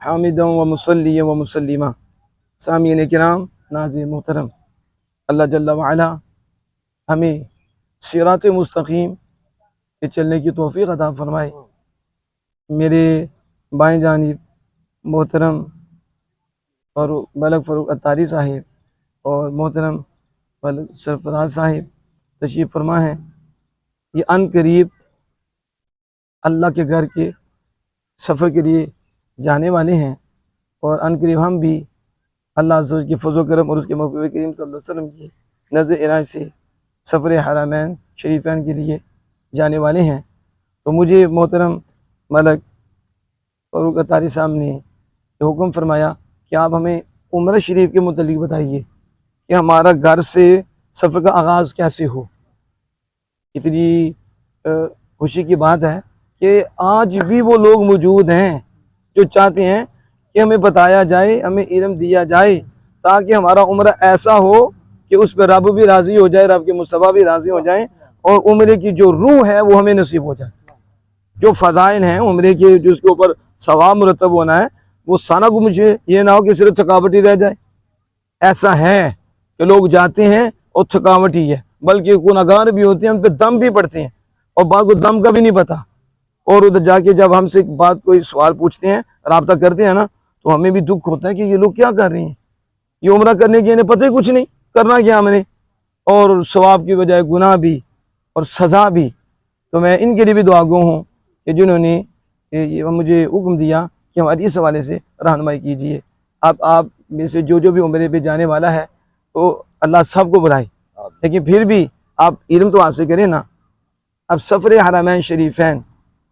हामिदन व मुसल्लियन व मुसल्लिमा। सामीन किराम, नाज़रीन मोहतरम, अल्लाह जल्ला व अला हमें सिरात मुस्तकीम पे चलने की तौफीक अता फरमाए। मेरे बाएं जानिब मोहतरम मलक फ़रूक अत्तारी साहिब और मोहतरम मलक सरफराज साहिब तशरीफ़ फरमा है। ये अन करीब अल्लाह के घर के सफ़र के लिए जाने वाले हैं और अन करीब हम भी अल्लाह अज़्ज़ा के फ़ज़्ल करम और उसके महबूब करीम सल्लल्लाहु अलैहि वसल्लम की नज़र इनायत से सफ़र हरमैन शरीफैन के लिए जाने वाले हैं। तो मुझे मोहतरम मलक फ़रूक अत्तारी साहब ने हुक्म फरमाया कि आप हमें उम्र शरीफ के मुतल्लिक़ बताइए कि हमारा घर से सफ़र का आगाज़ कैसे हो। इतनी खुशी की बात है कि आज भी वो लोग मौजूद हैं जो चाहते हैं कि हमें बताया जाए, हमें इल्म दिया जाए, ताकि हमारा उम्र ऐसा हो कि उस पर रब भी राज़ी हो जाए, रब के मुस्तफ़ा भी राज़ी हो जाए और उम्र की जो रूह है वो हमें नसीब हो जाए। जो फ़ज़ाइल हैं उम्र के, जो उसके ऊपर सवाब मुरतब होना है, वो सारा को मुझे ये ना हो कि सिर्फ थकावट ही रह जाए। ऐसा है कि लोग जाते हैं और थकावट ही है, बल्कि गुनहगार भी होते हैं, उन पर दम भी पड़ते हैं और बाद को दम का भी नहीं पता। और उधर जाके जब हमसे बात कोई सवाल पूछते हैं, रब्ता करते हैं ना, तो हमें भी दुख होता है कि ये लोग क्या कर रहे हैं, ये उम्रा करने की इन्हें पता ही कुछ नहीं, करना क्या हमने, और सवाब की बजाय गुनाह भी और सज़ा भी। तो मैं इनके लिए भी दुआगो हूँ कि जिन्होंने ये मुझे हुक्म दिया कि हमारी इस हवाले से रहनुमाई कीजिए। आप में से जो भी उम्रे पे जाने वाला है तो अल्लाह सबको बुलाए, लेकिन फिर भी आप इल्म तो हासिल करें ना। अब सफ़र हरमैन शरीफैन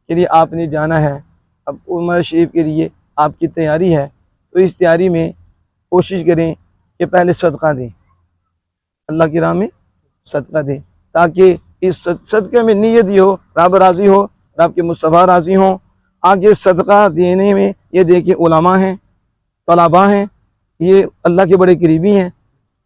के लिए आपने जाना है, अब उम्र शरीफ के लिए आपकी तैयारी है, तो इस तैयारी में कोशिश करें कि पहले सदका दें, अल्लाह की राह में सदका दें, ताकि इस सदक़े में नीयत ही हो, रब राज़ी हो, रब के मुस्तफ़ा राज़ी हों। आगे सदका देने में ये देखिए उलमा हैं, तलबा हैं, ये अल्लाह के बड़े करीबी हैं,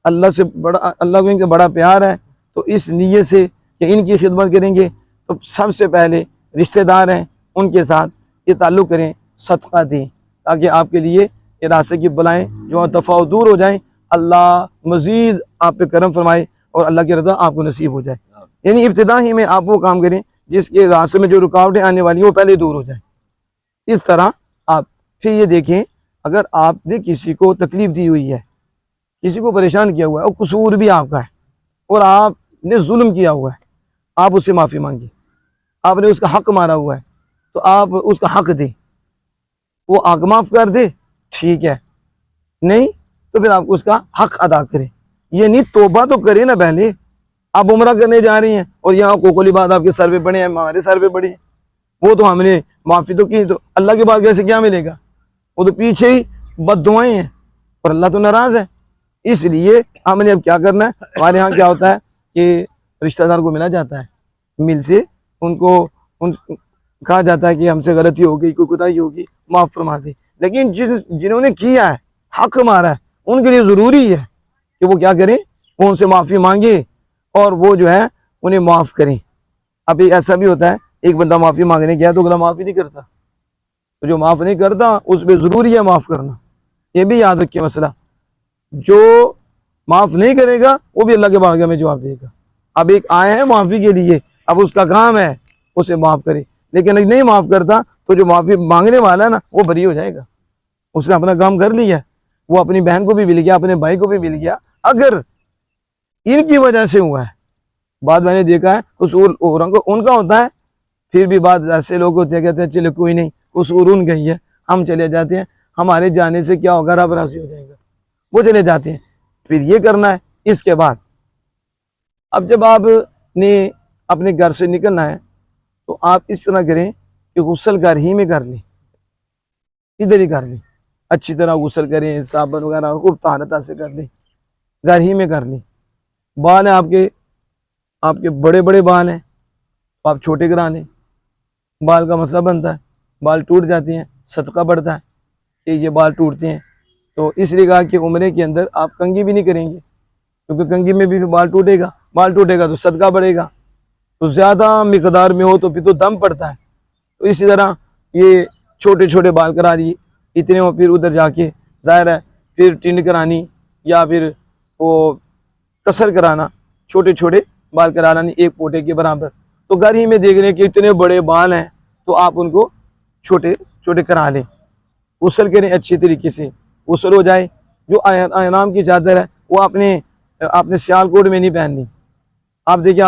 अल्लाह से बड़ा, अल्लाह को इनका बड़ा प्यार है। तो इस नीयत से कि इनकी खिदमत करेंगे, तो सबसे पहले रिश्तेदार हैं उनके साथ ये ताल्लुक़ करें, सदका दें, ताकि आपके लिए ये रास्ते की बलाएँ जो दफ़ा दूर हो जाएँ, अल्लाह मज़ीद आप पे करम फरमाए और अल्लाह की रज़ा आपको नसीब हो जाए। यानी इब्तिदा ही में आप वो काम करें जिसके रास्ते में जो रुकावटें आने वाली हैं वो पहले दूर हो जाए। इस तरह आप फिर ये देखें, अगर आपने किसी को तकलीफ़ दी हुई है, किसी को परेशान किया हुआ है और कसूर भी आपका है और आपने जुल्म किया हुआ है, आप उससे माफ़ी मांगिए। आपने उसका हक मारा हुआ है तो आप उसका हक दें, वो आग माफ़ कर दे ठीक है, नहीं तो फिर आप उसका हक अदा करें। ये नहीं, तोबा तो करें ना पहले। आप उम्रा करने जा रही हैं और यहाँ कोकोली बात आपके सर पे पड़े हैं, हमारे सर पे पड़े हैं, वो तो हमने माफ़ी तो की, तो अल्लाह के बाद कैसे क्या मिलेगा, वो तो पीछे ही बद्दुआएं हैं और अल्लाह तो नाराज़ है। इसलिए हमने अब क्या करना है, हमारे यहाँ क्या होता है कि रिश्तेदार को मिला जाता है, मिल से उनको कहा जाता है कि हमसे गलती हो गई, कोई कोताही होगी, माफ़ फरमा दे। लेकिन जिन्होंने किया है, हक मारा है, उनके लिए ज़रूरी है कि वो क्या करें, वो उनसे माफ़ी मांगे और वो जो है उन्हें माफ़ करें। अभी ऐसा भी होता है, एक बंदा माफ़ी मांगने गया तो अगला माफ़ ही नहीं करता, तो जो माफ़ नहीं करता उस पर ज़रूरी है माफ़ करना। ये भी याद रखिए मसला, जो माफ़ नहीं करेगा वो भी अल्लाह के बारगाह में जवाब देगा। अब एक आए हैं माफ़ी के लिए, अब उसका काम है उसे माफ़ करे, लेकिन नहीं माफ़ करता तो जो माफ़ी मांगने वाला है ना वो बरी हो जाएगा, उसने अपना काम कर लिया, वो अपनी बहन को भी मिल गया, अपने भाई को भी मिल गया। अगर इनकी वजह से हुआ है, बाद मैंने देखा है कसूर उनका होता है, फिर भी बाद ऐसे लोग होते हैं कहते हैं चलो कोई नहीं, कसूर उनका ही है, हम चले जाते हैं, हमारे जाने से क्या होगा, रब राज़ी हो जाएगा, वो चले जाते हैं। फिर ये करना है। इसके बाद अब जब आपने अपने घर से निकलना है तो आप इस तरह करें कि गुस्ल घर ही में कर लें, इधर ही कर लें, अच्छी तरह गुस्ल करें, साबुन वगैरह खूब तहरत से कर लें, घर ही में कर लें। बाल हैं आपके बड़े बड़े बाल हैं तो आप छोटे करा लें, बाल का मसला बनता है, बाल टूट जाते हैं, सदका बढ़ता है कि ये बाल टूटते हैं, तो इसलिए कहा कि उम्रे के अंदर आप कंघी भी नहीं करेंगे, क्योंकि कंघी में भी फिर बाल टूटेगा तो सदका बढ़ेगा, तो ज़्यादा मिकदार में हो तो फिर तो दम पड़ता है। तो इसी तरह ये छोटे छोटे बाल करा दिए, इतने हो, फिर उधर जाके ज़ाहिर है फिर टिंड करानी या फिर वो कसर कराना, छोटे छोटे बाल करा लानी एक पोटे के बराबर। तो घर ही में देख रहे हैं कि इतने बड़े बाल हैं, तो आप उनको छोटे छोटे करा लें, गुस्ल करें अच्छी तरीके से, गुस्ल हो जाए। जो आराम की चादर है वो आपने सियालकोट में नहीं पहननी। आप देखिए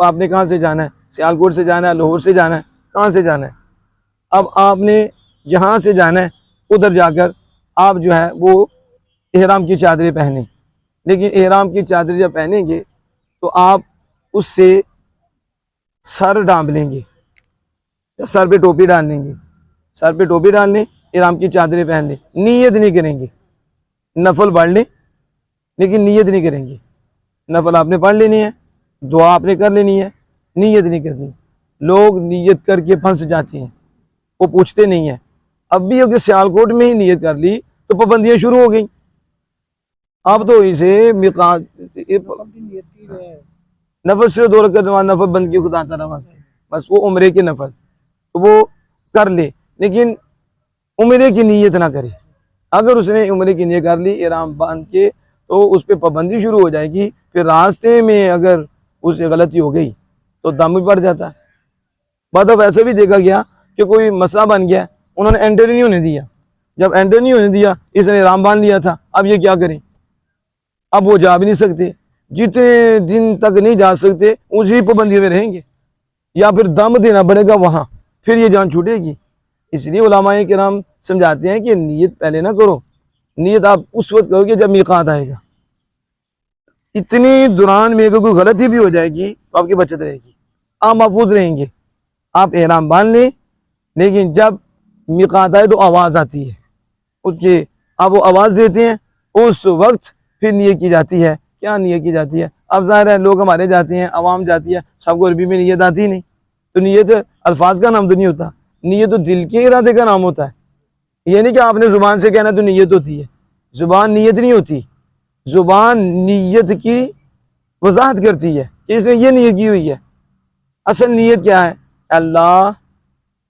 आपने कहाँ से जाना है, सियालकोट से जाना है, लाहौर से जाना है, कहाँ से जाना है। अब आपने जहाँ से जाना है उधर जाकर आप जो है वो एहराम की चादरें पहने। लेकिन एहराम की चादर जब पहनेंगे तो आप उससे सर ढांप लेंगे या सर पे टोपी डाल लेंगे। सर पे टोपी डाल लें, एहराम की चादरें पहन लें, नीयत नहीं करेंगे। नफल पढ़ लें लेकिन नीयत नहीं करेंगे। नफल आपने पढ़ लेनी है, दुआ आपने कर लेनी है, नीयत नहीं करनी। लोग नीयत करके फंस जाते हैं, वो पूछते नहीं है। अब भी अगर सियालकोट में ही नीयत कर ली तो पाबंदियां शुरू हो गई। अब तो इसे नफल से 2 रकात नमाज नफल बंद की खुदा ताला से, बस वो उम्रे के नफल तो वो कर ले, लेकिन उम्रे की नीयत ना करे। अगर उसने उम्रे की नीयत कर ली एहराम बांध के तो उस पर पाबंदी शुरू हो जाएगी। फिर रास्ते में अगर उससे गलती हो गई तो दम भी पड़ जाता है। बाद वैसे भी देखा गया कि कोई मसला बन गया, उन्होंने एंटर नहीं होने दिया। जब एंटर नहीं होने दिया, इसने एहराम बांध लिया था, अब ये क्या करें। अब वो जा भी नहीं सकते, जितने दिन तक नहीं जा सकते उसी पाबंदी में रहेंगे, या फिर दम देना पड़ेगा वहाँ, फिर ये जान छूटेगी। इसलिए उलमाए किराम समझाते हैं कि नीयत पहले ना करो, नीयत आप उस वक्त करोगे जब मीकात आएगा। इतनी दौरान में अगर कोई गलती भी हो जाएगी तो आपकी बचत रहेगी, आप महफूज रहेंगे। आप एहराम बांध लें, लेकिन जब मीकात आए तो आवाज़ आती है उसके, आप वो आवाज़ देते हैं, उस वक्त फिर नियत की जाती है। क्या नियत की जाती है। अब ज़ाहिर है लोग हमारे जाते हैं, आवाम जाती है, सबको अरबी में नियत आती नहीं। तो नियत अल्फाज का नाम तो नहीं होता, नियत तो दिल के इरादे का नाम होता है। ये नहीं कि आपने ज़ुबान से कहना तो नियत होती है, ज़ुबान नियत नहीं होती। ज़ुबान नियत की वजाहत करती है कि इसने ये नियत की हुई है। असल नियत क्या है, अल्लाह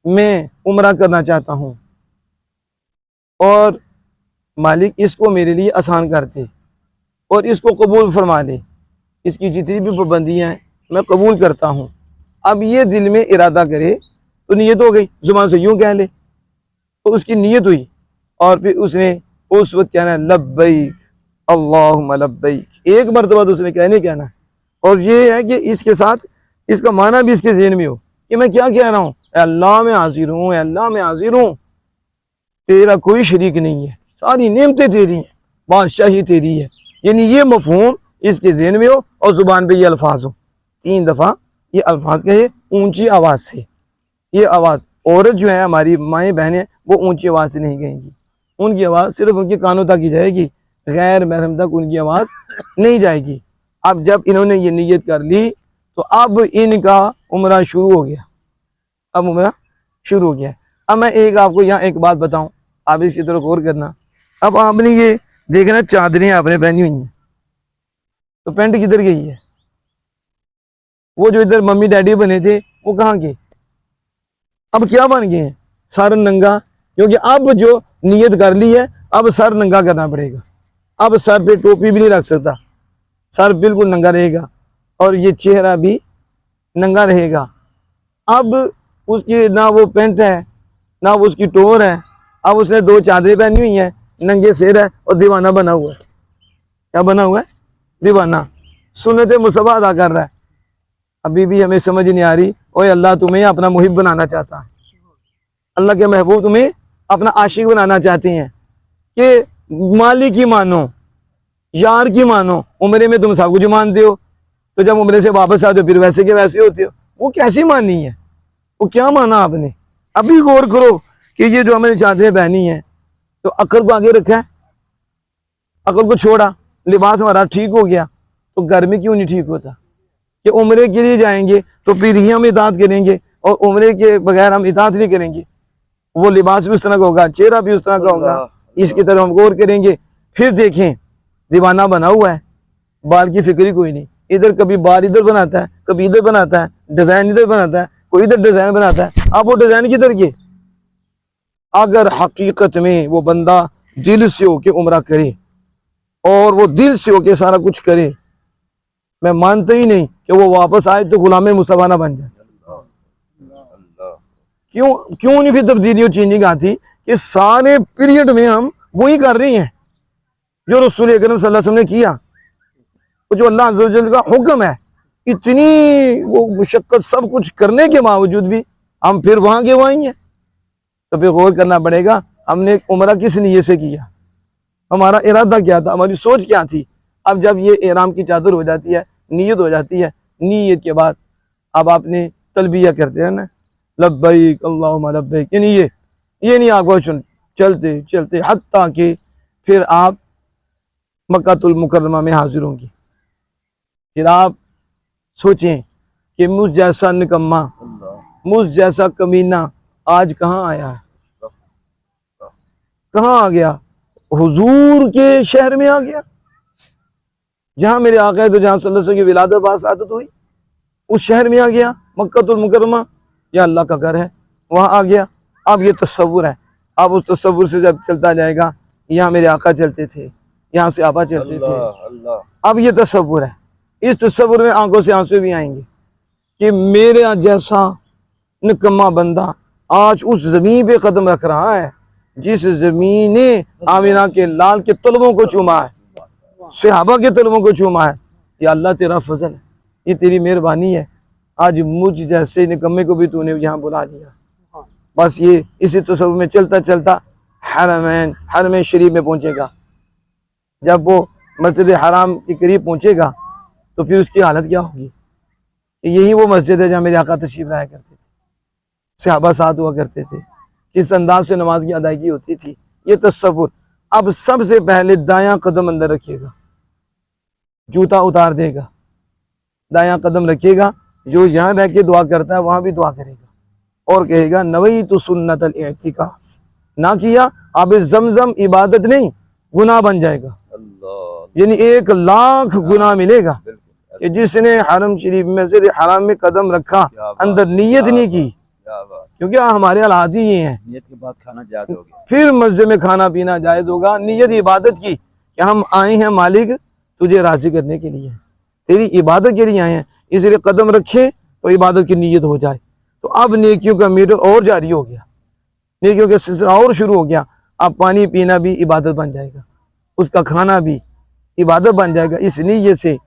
मैं उम्रा करना चाहता हूँ और मालिक इसको मेरे लिए आसान कर दे और इसको कबूल फरमा ले, इसकी जितनी भी पाबंदियाँ हैं मैं कबूल करता हूँ। अब ये दिल में इरादा करे तो नियत हो गई, ज़ुबान से यूँ कह ले तो उसकी नियत हुई, और फिर उसने उस वक्त कहना है लब्बैक अल्लाहुम्मा लब्बैक, एक मरतबा तो उसने कहना ही कहना है। और ये है कि इसके साथ इसका माना भी इसके ज़हन में हो कि मैं क्या कह रहा हूँ, अल्लाह में हाजिर हूँ, अल्लाह में हाजिर हूँ, तेरा कोई शरीक नहीं है, सारी नेमतें तेरी हैं, बादशाही तेरी है। यानी ये मफहूम इसके ज़हन में हो और ज़ुबान पे ये अल्फाज हो। 3 दफ़ा ये अल्फाज कहे ऊंची आवाज़ से। ये आवाज़ औरत जो है हमारी माएँ बहनें वो ऊंची आवाज़ से नहीं कहेंगी, उनकी आवाज़ सिर्फ उनके कानों तक ही जाएगी, गैर महरम तक उनकी आवाज़ नहीं जाएगी। अब जब इन्होंने ये नीयत कर ली तो अब इनका उम्रा शुरू हो गया, अब उम्रा शुरू हो गया। अब मैं आपको यहाँ एक बात बताऊँ, आप इसकी तरफ गौर करना। अब आपने ये देखना चादरें आपने पहनी हुई हैं, तो पैंट किधर गई है। वो जो इधर मम्मी डैडी बने थे वो कहाँ गए, अब क्या बन गए हैं, सर नंगा। क्योंकि अब जो नियत कर ली है अब सर नंगा करना पड़ेगा। अब सर पे टोपी भी नहीं रख सकता, सर बिल्कुल नंगा रहेगा और ये चेहरा भी नंगा रहेगा। अब उसकी ना वो पेंट है ना वो उसकी टोर है, अब उसने 2 चादरें पहनी हुई हैं, नंगे सिर है और दीवाना बना हुआ है। क्या बना हुआ है, दीवाना, सुन्नत मुसब्बा अदा कर रहा है। अभी भी हमें समझ नहीं आ रही, ओए अल्लाह तुम्हें अपना मुहिब बनाना चाहता है, अल्लाह के महबूब तुम्हें अपना आशिक बनाना चाहते हैं कि मालिक की मानो, यार की मानो। उम्रे में तुम सब कुछ मानते हो, तो जब उम्रे से वापस आते हो फिर वैसे के वैसे होते हो। वो कैसी मानी है, वो क्या माना आपने। अभी गौर करो कि ये जो हमने चादरें पहनी हैं तो अकल को आगे रखा है, अकल को छोड़ा, लिबास हमारा ठीक हो गया, तो घर में क्यों नहीं ठीक होता कि उम्रे के लिए जाएंगे तो फिर ही हम इताअत करेंगे और उम्रे के बगैर हम इताअत नहीं करेंगे। वो लिबास भी उस तरह का होगा, चेहरा भी उस तरह का होगा, इसकी तरफ हम गौर करेंगे। फिर देखें दीवाना बना हुआ है, बाल की फिक्र ही कोई नहीं, इधर कभी बाल इधर बनाता है, कभी इधर बनाता है, डिज़ाइन इधर बनाता है, कोई इधर डिज़ाइन बनाता है। अब वो डिज़ाइन किधर के, अगर हकीकत में वो बंदा दिल से होके उम्रा करे और वो दिल से होके सारा कुछ करे, मैं मानता ही नहीं कि वो वापस आए तो गुलाम मुस्तफा ना बन जाए। क्यों नहीं फिर तब्दीलियों चेंजिंग आती कि सारे पीरियड में हम वही कर रहे हैं जो रसूल अकरम सल्लल्लाहु अलैहि वसल्लम ने किया, वो जो अल्लाह अज़्ज़ा व जल का हुक्म है। इतनी वो मुशक्कत सब कुछ करने के बावजूद भी हम फिर वहां के वहीं हैं। तो फिर गौर करना पड़ेगा, हमने उम्रा किस नीयत से किया, हमारा इरादा क्या था, हमारी सोच क्या थी। अब जब ये इहराम की चादर हो जाती है, नीयत हो जाती है, नीयत के बाद अब आपने तलबिया करते हैं ना, लब्बैक अल्लाहुम्मा लब्बैक, ये नहीं आपको चलते चलते हत्ता कि फिर आप मक्कातुल मुकर्रमा में हाजिर होंगी। फिर आप सोचें कि मुझ जैसा निकम्मा, मुझ जैसा कमीना आज कहाँ आया है, कहाँ आ गया, हुजूर के शहर में आ गया, जहां मेरे आका है तो जहां सल्लल्लाहु अलैहि वसल्लम की विलादत बासादत हुई, उस शहर में आ गया। मक्कातुल मुकर्रमा या अल्लाह का घर है, वहां आ गया। अब ये तस्वुर है, अब उस तस्वुर से जब चलता जाएगा, यहाँ मेरे आका चलते थे, यहाँ से आपा चलते थे, अब ये तस्वुर है। इस तस्वुर में आंखों से आंसू भी आएंगे कि मेरे जैसा निकम्मा बंदा आज उस जमीन पे कदम रख रहा है जिस जमीन ने आमिना के लाल के तलबों को चूमा है, सहाबा के तलबों को चूमा है। या अल्लाह तेरा फजल है, ये तेरी मेहरबानी है, आज मुझ जैसे निकम्मे को भी तूने यहाँ बुला लिया। बस ये इसी तस्वुर में चलता चलता हरमैन शरीफ में पहुंचेगा। जब वो मस्जिद हराम के करीब पहुंचेगा तो फिर उसकी हालत क्या होगी। यही वो मस्जिद है जहाँ मेरे आका तशरीफ लाया करते थे, सहाबा साथ हुआ करते थे, किस अंदाज से नमाज की अदायगी होती थी, ये तस्वुर। अब सबसे पहले दायां कदम अंदर रखिएगा, जूता उतार देगा, दायां कदम रखिएगा। जो यहाँ रह के दुआ करता है वहां भी दुआ करेगा और कहेगा नवैतु सुन्नतल इअ्तिकाफ, ना किया अब जमजम इबादत नहीं गुनाह बन जाएगा। यानी 1,00,000 गुनाह मिलेगा कि जिसने हरम शरीफ मस्जिद हराम में कदम रखा, अंदर नीयत नहीं की, क्योंकि हमारे हालात ही ये हैं। नियत के बाद खाना जायज हो गया, फिर मस्जिद में खाना पीना जायज होगा। नियत इबादत की कि हम आए हैं मालिक तुझे राजी करने के लिए, तेरी इबादत के लिए आए हैं, इसलिए कदम रखे तो इबादत की नीयत हो जाए। तो अब नेकियों का मीटर और जारी हो गया, नेकियों का सिलसिला और शुरू हो गया। अब पानी पीना भी इबादत बन जाएगा, उसका खाना भी इबादत बन जाएगा इस नीयत से।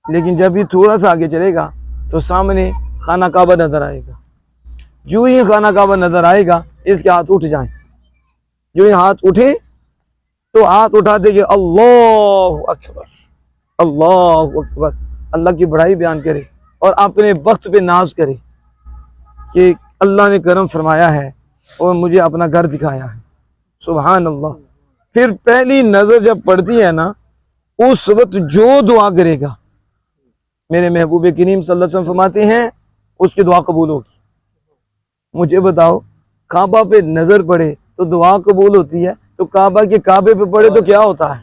लेकिन जब भी थोड़ा सा आगे चलेगा तो सामने खाना काबा नजर आएगा। जो ही खाना काबा नजर आएगा इसके हाथ उठ जाएं, जो ही हाथ उठे तो हाथ उठाते कि अल्लाहु अकबर, अल्लाहु अकबर, अल्लाह की बड़ाई बयान करे और अपने वक्त पे नाज करे कि अल्लाह ने करम फरमाया है और मुझे अपना घर दिखाया है। सुभान अल्लाह। फिर पहली नजर जब पड़ती है ना, उस वक्त जो दुआ करेगा, मेरे महबूब करीम सल्लल्लाहु अलैहि वसल्लम फरमाते हैं उसकी दुआ कबूल होगी। मुझे बताओ, काबा पे नजर पड़े तो दुआ कबूल होती है, तो काबा के काबे पे पड़े तो क्या होता है।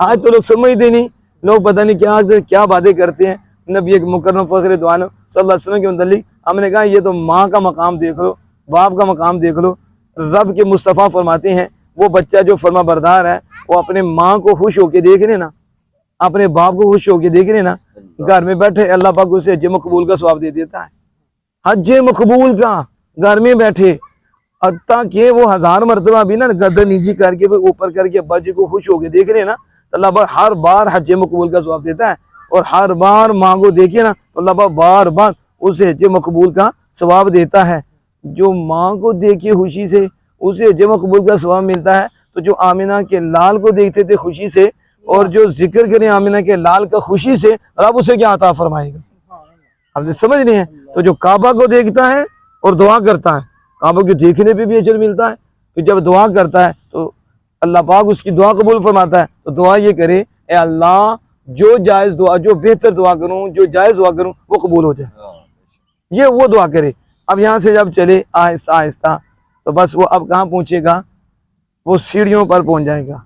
आज तो लोग समझते नहीं, लोग पता नहीं क्या बातें करते हैं। नबी मुकर्रम फजल दो आलम सल्लल्लाहु अलैहि वसल्लम के मुतल्लिक हमने कहा ये तो माँ का मकाम देख लो, बाप का मकाम देख लो। रब के मुस्तफ़ा फरमाते हैं वो बच्चा जो फरमा बरदार है वो अपने माँ को खुश होके देख रहे ना, अपने बाप को खुश होके देख रहे ना, घर में बैठे अल्लाह पाक उसे हज मकबूल का सवाब दे देता है। हज मकबूल का घर में बैठे, ताकि वो 1000 मरतबा भी ना गर्दन नीची करके ऊपर करके अब्बा जी को खुश होके देख रहे ना, तो अल्लाह पाक हर बार हज मकबूल का सवाब देता है। और हर बार माँ को देखे ना तो अल्लाह पाक बार बार उसे हज मकबूल का सवाब देता है। जो माँ को देखे खुशी से उसे हज मकबूल का सवाब मिलता है, तो जो आमिना के लाल को देखते थे खुशी से और जो जिक्र करें आमिना के लाल का खुशी से, रब उसे क्या अता फरमाएगा। आप समझ रहे हैं। तो जो काबा को देखता है और दुआ करता है, काबा को देखने पे भी अजर मिलता है। तो जब दुआ करता है तो अल्लाह पाक उसकी दुआ कबूल फरमाता है। तो दुआ ये करे, ए अल्लाह जो जायज़ दुआ, जो बेहतर दुआ करूँ, जो जायज़ दुआ करूँ वो कबूल हो जाए, ये वो दुआ करे। अब यहाँ से जब चले आहिस्ता आहिस्ता तो बस वो अब कहाँ पहुँचेगा, वो सीढ़ियों पर पहुँच जाएगा।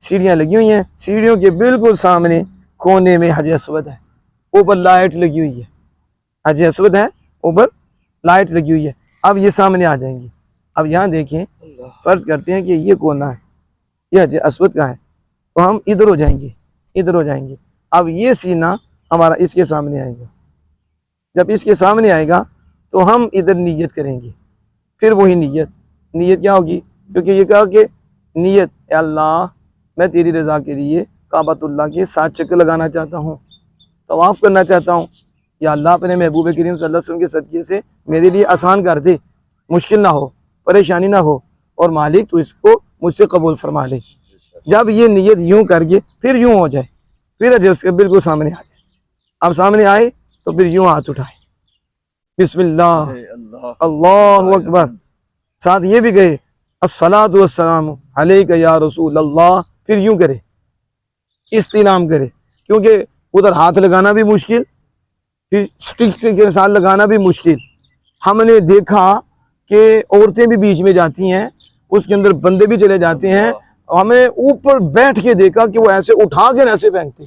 सीढ़ियाँ लगी हुई हैं, सीढ़ियों के बिल्कुल सामने कोने में हज अस्वद है, ऊपर लाइट लगी हुई है। हज अस्वद है, ऊपर लाइट लगी हुई है। अब ये सामने आ जाएंगी, अब यहाँ देखें, फर्ज करते हैं कि ये कोना है, ये हज अस्वद का है, तो हम इधर हो जाएंगे, इधर हो जाएंगे। अब ये सीना हमारा इसके सामने आएगा, जब इसके सामने आएगा तो हम इधर नीयत करेंगे, फिर वही नीयत क्या होगी, क्योंकि ये कहा कि नीयत, ए अल्लाह मैं तेरी रज़ा के लिए काबतुल्लाह के 7 चक्कर लगाना चाहता हूँ, तवाफ़ करना चाहता हूँ। या अल्लाह अपने महबूब करीम सल्लल्लाहु अलैहि वसल्लम के सदक़े से मेरे लिए आसान कर दे, मुश्किल ना हो, परेशानी ना हो, और मालिक तू इसको मुझसे कबूल फरमा ले। जब ये नीयत यूँ करके फिर यूँ हो जाए, फिर अजय उसके बिल्कुल सामने आ जाए। अब सामने आए तो फिर यूँ हाथ उठाए, बिस्मिल्लाह, अल्लाहु अकबर, साथ ये भी गए अस्सलातु वस्सलामु अलैका या रसूल अल्लाह, फिर यूँ करे, इस्तिलाम करे, क्योंकि उधर हाथ लगाना भी मुश्किल, फिर स्टिक से के साथ लगाना भी मुश्किल। हमने देखा कि औरतें भी बीच में जाती हैं, उसके अंदर बंदे भी चले जाते हैं, हमें ऊपर बैठ के देखा कि वो ऐसे उठा के ऐसे फेंकते।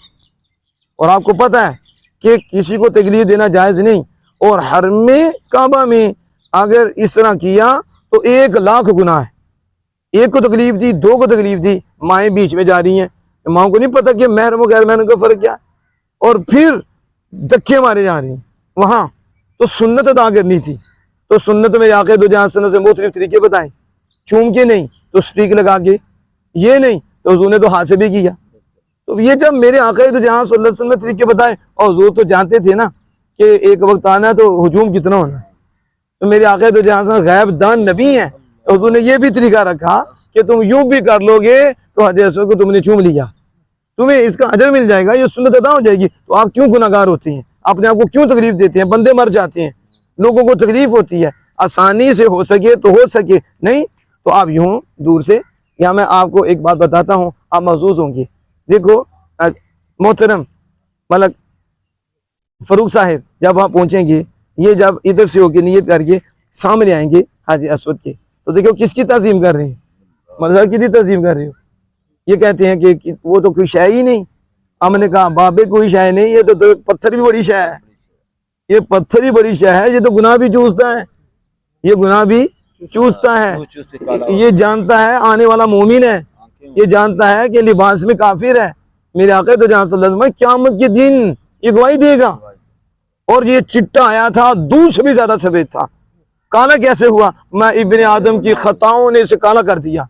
और आपको पता है कि किसी को तकलीफ देना जायज़ नहीं, और हरमे काबा में अगर इस तरह किया तो 1 लाख गुनाह है। एक को तकलीफ दी, 2 को तकलीफ दी, माएँ बीच में जा रही हैं, माओ को नहीं पता कि महरम और गैर महरम का फ़र्क क्या है, और फिर धक्के मारे जा रही हैं। वहाँ तो सुन्नत अदा करनी थी, तो सुन्नत में आके दो जहाँ से मुख्तलिफ तरीके बताएं, चूम के नहीं तो स्टिक लगा के, ये नहीं तो हुजूर ने तो हाथ से भी किया। तो ये जब मेरे आका तो जहाँ सल्लल्लाहु अलैहि वसल्लम ने तरीके बताए, और हुजूर तो जानते थे ना कि एक वक्त आना है तो हुजूम कितना होना है, तो मेरे आका तो जहाँ से गैब दान नबी हैं, तो हुजूर ने ये भी तरीका रखा कि तुम यूं भी कर लोगे तो हज अस्वद को तुमने चूम लिया, तुम्हें इसका अजर मिल जाएगा, ये सुन्नत अदा हो जाएगी। तो आप क्यों गुनाहगार होती हैं, अपने आप को क्यों तकलीफ देते हैं, बंदे मर जाते हैं, लोगों को तकलीफ होती है, आसानी से हो सके तो हो सके, नहीं तो आप यूं दूर से। यहाँ मैं आपको एक बात बताता हूँ, आप महसूस होंगे। देखो मोहतरम मलक फ़रूक साहब जब वहाँ पहुँचेंगे, ये जब इधर से होके नियत करके सामने आएंगे हाजी अस्वद के, तो देखो किसकी तज़ीम कर रहे हैं, मज़हब की तज़ीम कर रहे हो। ये कहते हैं कि वो तो कोई शय ही नहीं। हमने कहा बाबे कोई शय नहीं, ये तो पत्थर भी बड़ी शय है, ये पत्थर ही बड़ी शय है, ये तो गुनाह भी चूसता है, ये गुनाह भी चूसता है। ये जानता है आने वाला मोमिन है, ये जानता है कि लिबास में काफिर है। मेरे आका तो जहाँ सल्लल्लाहु अलैहि वसल्लम क़यामत के दिन ये गवाही देगा। और ये चिट्टा आया था, दूध से भी ज्यादा सफेद था। काला कैसे हुआ? मैं इब्ने आदम की खताओं ने इसे काला कर दिया।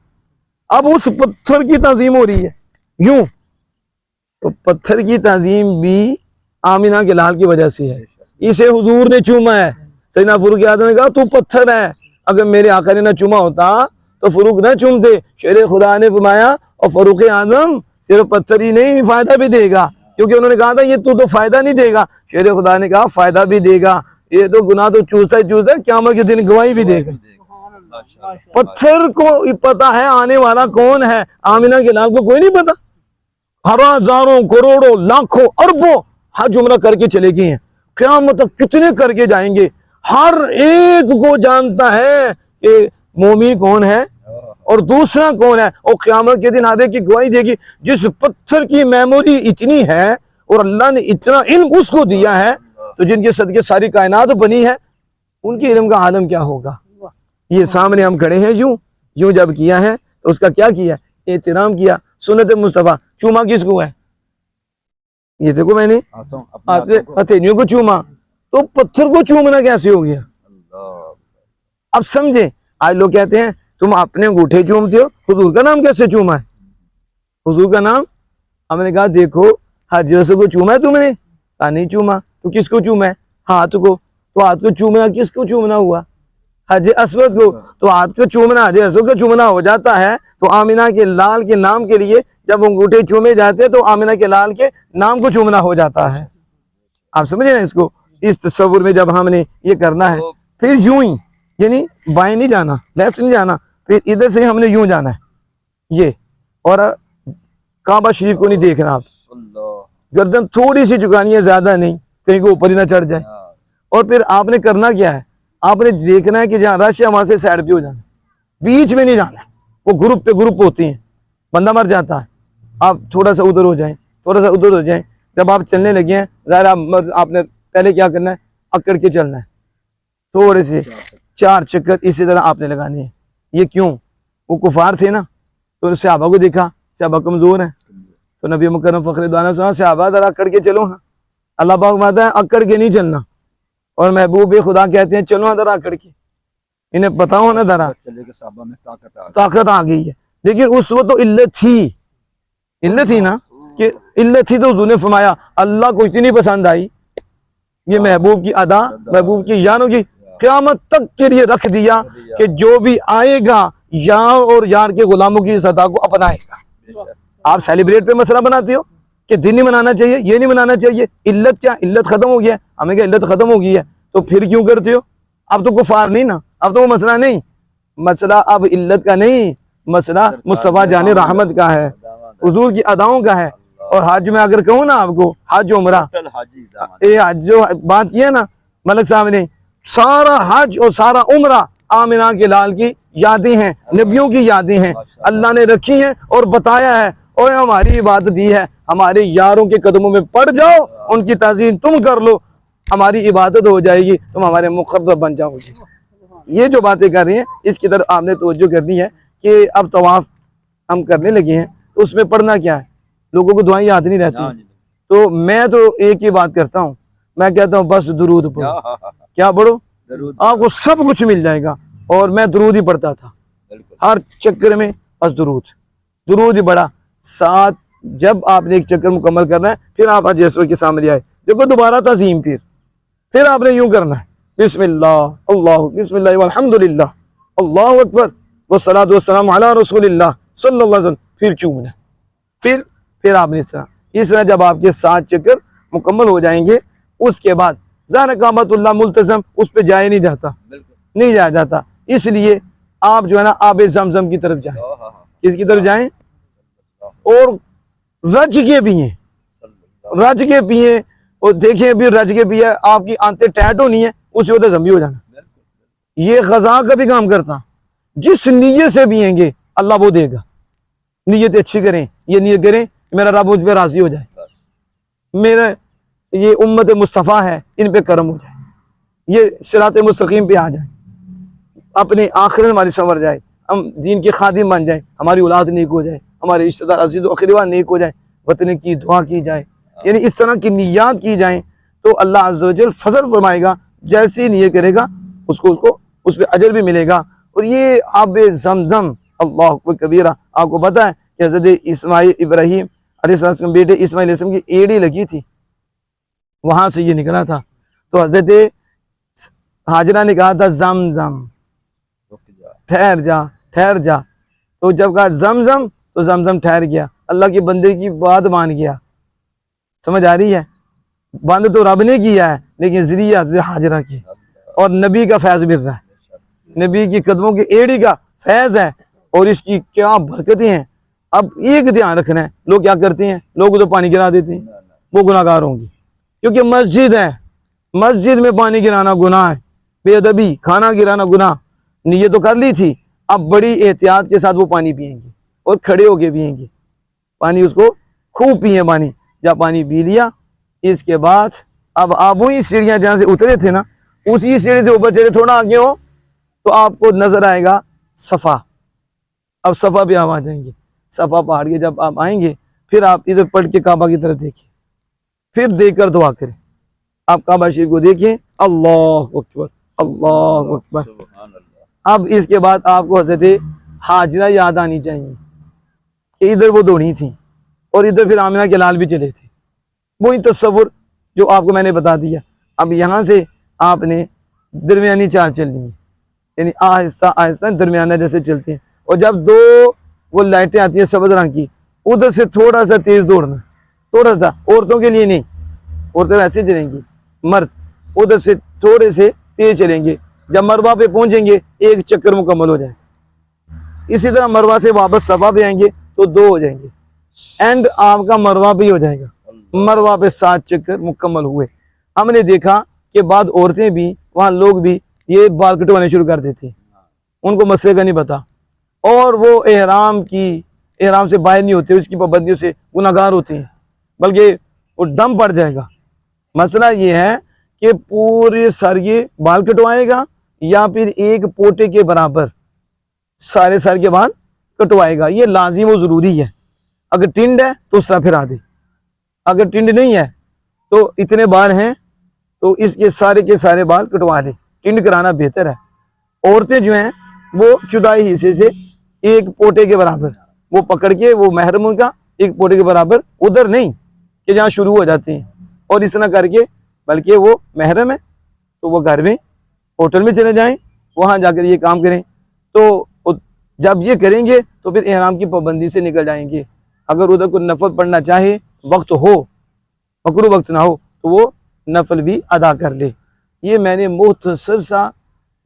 अब उस पत्थर की तज़ीम हो रही है यूं, तो पत्थर की तज़ीम भी आमिना के लाल की वजह से है। इसे हुजूर ने चूमा है। सैयदना फ़रूक आज़म ने कहा तू पत्थर है, अगर मेरे आका ने ना चूमा होता तो फ़रूक ना चूमते। शेर खुदा ने फरमाया और फ़रूक आज़म सिर्फ पत्थर ही नहीं फायदा भी देगा, क्योंकि उन्होंने कहा था ये तू तो फायदा नहीं देगा। शेर खुदा ने कहा फायदा भी देगा, ये तो गुनाह तो चूसता ही चूसता है, क़यामत के दिन गवाही भी देगा। पत्थर को पता है आने वाला कौन है, आमिना के लाल को कोई नहीं पता। हजारों करोड़ों लाखों अरबों हज उम्रा करके चले गए हैं, क़यामत तक कितने करके जाएंगे। हर एक को जानता है कि मोमिन कौन है और दूसरा कौन है, और क़यामत के दिन हर एक की गवाही देगी। जिस पत्थर की मेमोरी इतनी है और अल्लाह ने इतना इल्म उसको दिया है, तो जिनके सदके सारी कायनात बनी है, उनके इल्म का आलम क्या होगा। ये सामने हम खड़े हैं, यूं यूं जब किया है तो उसका क्या किया, एहतराम किया। सुन्नत मुस्तफ़ा चूमा किसको है, ये देखो मैंने हथेलियों को चूमा, तो पत्थर को चूमना कैसे हो गया। अब समझे, आज लोग कहते हैं तुम अपने अंगूठे चूमते हो, हुजूर का नाम कैसे चूमा है, हुजूर का नाम। हमने कहा देखो हज अस्वद को चूमा है तुमने, कहा नहीं चूमा। तो किसको चूमा है, हाथ को। तो हाथ को चूमना किसको चूमना हुआ, हज अस्वद को। तो हाथ को चूमना हज अस्वद को चूमना हो जाता है। तो आमिना के लाल के नाम के लिए जब अंगूठे चूमे जाते हैं तो आमिना के लाल के नाम को चूमना हो जाता है। आप समझे ना इसको, इस तस्वुर में जब हमने ये करना है, फिर यूं ही, यानी बाएं नहीं जाना, लेफ्ट नहीं जाना, फिर इधर से हमने यूं जाना है ये, और काबा शरीफ को नहीं देखना। आप गर्दन थोड़ी सी झुकानी है, ज्यादा नहीं, कहीं को ऊपर ही ना चढ़ जाए। और फिर आपने करना क्या है, आपने देखना है कि जहाँ रश है वहां से साइड पे हो जाना, बीच में नहीं जाना। वो ग्रुप पे ग्रुप होती हैं, बंदा मर जाता है। आप थोड़ा सा उधर हो जाएं, थोड़ा सा उधर हो जाएं। जब आप चलने लगे हैं, ज़ाहिर आपने पहले क्या करना है, अकड़ के चलना है, थोड़े से 4 चक्कर इसी तरह आपने लगाने हैं। ये क्यों? वो कुफार थे ना, तो सहाबा को देखा, सहाबा कमजोर है, तो नबी मुकर्रम फखरे दो आलम सहाबा जरा अकड़ के चलो। हाँ, अल्लाह पाक कहता है अकड़ के नहीं चलना, और महबूब खुदा कहते हैं चलो जरा अकड़ के, इन्हें बताओ ना जरा, चले के साहबा में ताकत आ गई है। लेकिन उस वक्त तो इल्लत थी ना, कि इल्लत थी, तो हुजूर ने फरमाया अल्लाह को इतनी पसंद आई, ये महबूब की अदा, महबूब की यारों की क़यामत तक के लिए रख दिया कि जो भी आएगा यार और यार के गुलामों की सदा को अपनाएगा। आप सेलिब्रेट पे मसला बनाते हो कि दिन नहीं मनाना चाहिए, ये नहीं मनाना चाहिए, इल्लत क्या? इल्लत खत्म हो गया, हमें क्या इल्लत खत्म हो गई है, तो फिर क्यों करते हो? अब तो कुफार नहीं ना, अब तो वो मसला नहीं, मसला अब इल्लत का नहीं, मसला मुस्तफा जाने रहमत का है, हुजूर की अदाओं का है। और हज में अगर कहूँ ना आपको, हज उमरा, ये हज जो बात की है ना मलिक साहब ने, सारा हज और सारा उमरा आमिना के लाल की यादें हैं, नबियों की यादें हैं, अल्लाह ने रखी हैं और बताया है, और हमारी इबादत दी है, हमारे यारों के कदमों में पड़ जाओ, उनकी ताज़ीम तुम कर लो, हमारी इबादत हो जाएगी, तुम हमारे मुक़र्रब बन जाओगे। ये जो बातें कर रही हैं इसकी तरफ आपने तवज्जो करनी है कि अब तवाफ हम करने लगे हैं, तो उसमें पढ़ना क्या है? लोगों को दुआएं याद नहीं रहती, तो मैं तो एक ही बात करता हूँ, मैं कहता हूँ बस दुरूद पढ़ो। क्या पढ़ो? आपको सब कुछ मिल जाएगा। और मैं दुरूद ही पढ़ता था हर चक्कर में, बस दुरूद ही बड़ा। साथ जब आपने एक चक्कर मुकम्मल करना है, फिर आप हज अस्वद के सामने आए, देखो दोबारा तज़ीम, फिर आपने यूं करना है, बिस्मिल्लाह अल्लाह बिस्मिल्लाह वल्हम्दुलिल्लाह अल्लाहु अकबर वस्सलातु वस्सलामु अला रसूलिल्लाह सल्लल्लाहु अलैहि वसल्लम, फिर चूमना, फिर आपने इस तरह जब आपके 7 चक्कर मुकम्मल हो जाएंगे, उसके बाद ज़ाहर काबतुल्लाह मुल्तज़म, उस पर जाया नहीं जाता, नहीं जाया जाता। इसलिए आप जो है ना आबे ज़मज़म की तरफ जाएं। किसकी तरफ जाएं? और रज के पिए, और देखिए भी रज के पिए, आपकी आंतें टैट होनी है, उसी वक्त जम्बी हो जाना। ये ग़ज़ा का भी काम करता, जिस नीयत से पिएंगे अल्लाह वो देगा। नीयत अच्छी करें, ये नीयत करें मेरा रब मुझ पर राज़ी हो जाए, मेरा ये उम्मत मुस्तफ़ा है, इन पे करम हो जाए, ये सिरात मुस्तकीम पे आ जाए, अपने आखिरत हमारी संवर जाए, हम दीन के खादिम बन जाए, हमारी औलाद नेक हो जाए, हमारे रिश्तेदार अज़ीज़ व अक़रबा नेक हो जाए, वतन की दुआ की जाए, यानी इस तरह की नियत की जाए, तो अल्लाह अज़्ज़ व जल फजल फरमाएगा। जैसी नियत करेगा उसको उस पर अजर भी मिलेगा। और ये आब ज़मज़म अल्लाह कबीरा, आपको पता है कि हज़रत इस्माइल इब्राहीम अलैहिस्सलाम बेटे इस्माइल अलैहिस्सलाम की एड़ी लगी थी, वहां से ये निकला था, तो हज़रत हाजरा ने कहा था ज़मज़म, ठहर जा, तो जब कहा ज़मज़म तो ज़मज़म ठहर गया, अल्लाह के बंदे की बात मान गया। समझ आ रही है? बंद तो रब ने किया है, लेकिन ज़रिया हाजरा की, और नबी का फैज़ मिल रहा है, नबी की कदमों की एड़ी का फैज़ है, और इसकी क्या बरकतें हैं। अब एक ध्यान रखना है, लोग क्या करते हैं, लोग तो पानी गिरा देते हैं, वो गुनाहगार होंगे, क्योंकि मस्जिद है, मस्जिद में पानी गिराना गुनाह है, बेअदबी, खाना गिराना गुनाह। नीयत तो कर ली थी, अब बड़ी एहतियात के साथ वो पानी पिएंगे, और खड़े होके पिएंगे पानी, उसको खूब पिए पानी। जब पानी पी लिया, इसके बाद अब आप वही सीढ़ियाँ जहाँ से उतरे थे ना, उसी सीढ़ी से ऊपर चले, थोड़ा आगे हो तो आपको नजर आएगा सफ़ा। अब सफ़ा पे आप आ जाएंगे, सफ़ा पहाड़ के जब आप आएंगे, फिर आप इधर पलट के काबा की तरफ देखिए, फिर देखकर दुआ करें। आप काबा शरीफ को देखिए, अल्लाह अकबर अल्लाह अकबर। अब इसके बाद आपको हज़रत हाजरा याद आनी चाहिए कि इधर वो दोनी थी, और इधर फिर आमिना के लाल भी चले थे, वही तस्वुर जो आपको मैंने बता दिया। अब यहाँ से आपने दरमियानी चाल चलनी है, यानी आहिस्ता आहिस्ता दरमियाना जैसे चलते हैं, और जब दो वो लाइटें आती हैं सब्ज़ रंग की, उधर से थोड़ा सा तेज़ दौड़ना, थोड़ा सा, औरतों के लिए नहीं, औरतें वैसे चलेंगी, मर्द उधर से थोड़े से तेज चलेंगे। जब मरवा पे पहुंचेंगे एक चक्कर मुकम्मल हो जाएगा। इसी तरह मरवा से वापस सफ़ा पे आएंगे तो 2 हो जाएंगे, एंड आपका मरवा पे ही हो जाएगा। मरवा पे 7 चक्कर मुकम्मल हुए। हमने देखा कि बाद औरतें भी, वहाँ लोग भी ये बाल कटवाने शुरू कर देती, उनको मसले का नहीं पता, और वो एहराम से बाहर नहीं होते, उसकी पाबंदियों से गुनाहगार होते हैं, बल्कि वो दम पड़ जाएगा। मसला ये है कि पूरे सर ये बाल कटवाएगा, या फिर एक पोटे के बराबर सारे सर के बाल कटवाएगा, ये लाजिम और ज़रूरी है। अगर टिंड है तो उसका फिरा दे, अगर टिंड नहीं है तो इतने बाल हैं तो इसके सारे के सारे बाल कटवा ले, टिंड कराना बेहतर है। औरतें जो हैं वो चुदाई हिस्से से एक पोटे के बराबर वो पकड़ के, वो महरम उनका एक पोटे के बराबर, उधर नहीं कि जहाँ शुरू हो जाते हैं, और इस तरह करके, बल्कि वो महरम है तो वो घर में होटल में चले जाएं, वहाँ जाकर ये काम करें। तो जब ये करेंगे तो फिर ihram की पाबंदी से निकल जाएंगे। अगर उधर कोई नफल पढ़ना चाहे, वक्त हो, मकरू वक्त ना हो, तो वो नफल भी अदा कर ले। ये मैंने मुख्तसर सा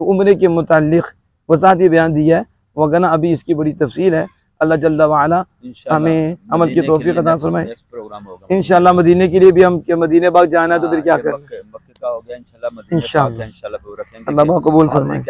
उम्रे के मुताल्लिक़ वसाती बयान दिया है, वगरना अभी इसकी बड़ी तफसील है। अल्लाह जल्ला वाला हमें अमल की तौफीक अता फरमाए। इंशाअल्लाह मदीने के लिए भी हम के मदीने बाग जाना है तो फिर क्या करें, मक्के का हो गया इंशाअल्लाह, इंशाअल्लाह अल्लाह कबूल फरमाए।